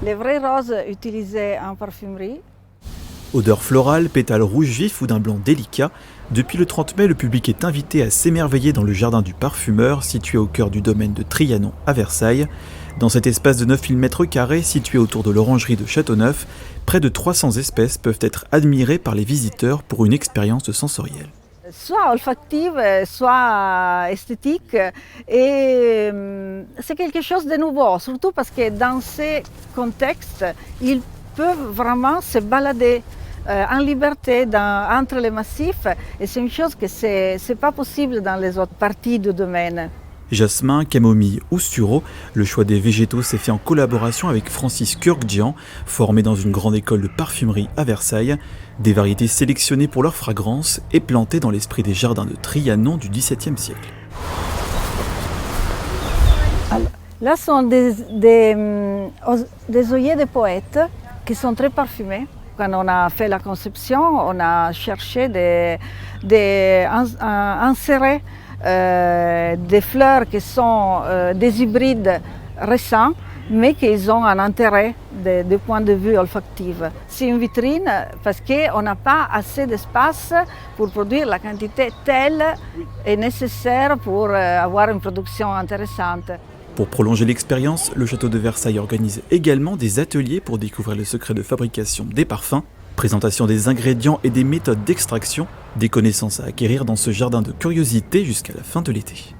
les vraies roses utilisées en parfumerie. Odeur florale, pétales rouges vifs ou d'un blanc délicat, depuis le 30 mai, le public est invité à s'émerveiller dans le jardin du parfumeur, situé au cœur du domaine de Trianon à Versailles. Dans cet espace de 9000 m², situé autour de l'orangerie de Châteauneuf, près de 300 espèces peuvent être admirées par les visiteurs pour une expérience sensorielle. Soit olfactive, soit esthétique. Et c'est quelque chose de nouveau, surtout parce que dans ces contextes, ils peuvent vraiment se balader en liberté entre les massifs. Et c'est une chose que c'est pas possible dans les autres parties du domaine. Jasmin, camomille ou sureau, le choix des végétaux s'est fait en collaboration avec Francis Kurkdjian, formé dans une grande école de parfumerie à Versailles. Des variétés sélectionnées pour leur fragrance et plantées dans l'esprit des jardins de Trianon du XVIIe siècle. Alors, là sont des œillets de poètes qui sont très parfumés. Quand on a fait la conception, on a cherché d'insérer des fleurs qui sont des hybrides récents, mais qui ont un intérêt du point de vue olfactif. C'est une vitrine parce qu'on n'a pas assez d'espace pour produire la quantité telle est nécessaire pour avoir une production intéressante. Pour prolonger l'expérience, le château de Versailles organise également des ateliers pour découvrir le secret de fabrication des parfums, présentation des ingrédients et des méthodes d'extraction, des connaissances à acquérir dans ce jardin de curiosité jusqu'à la fin de l'été.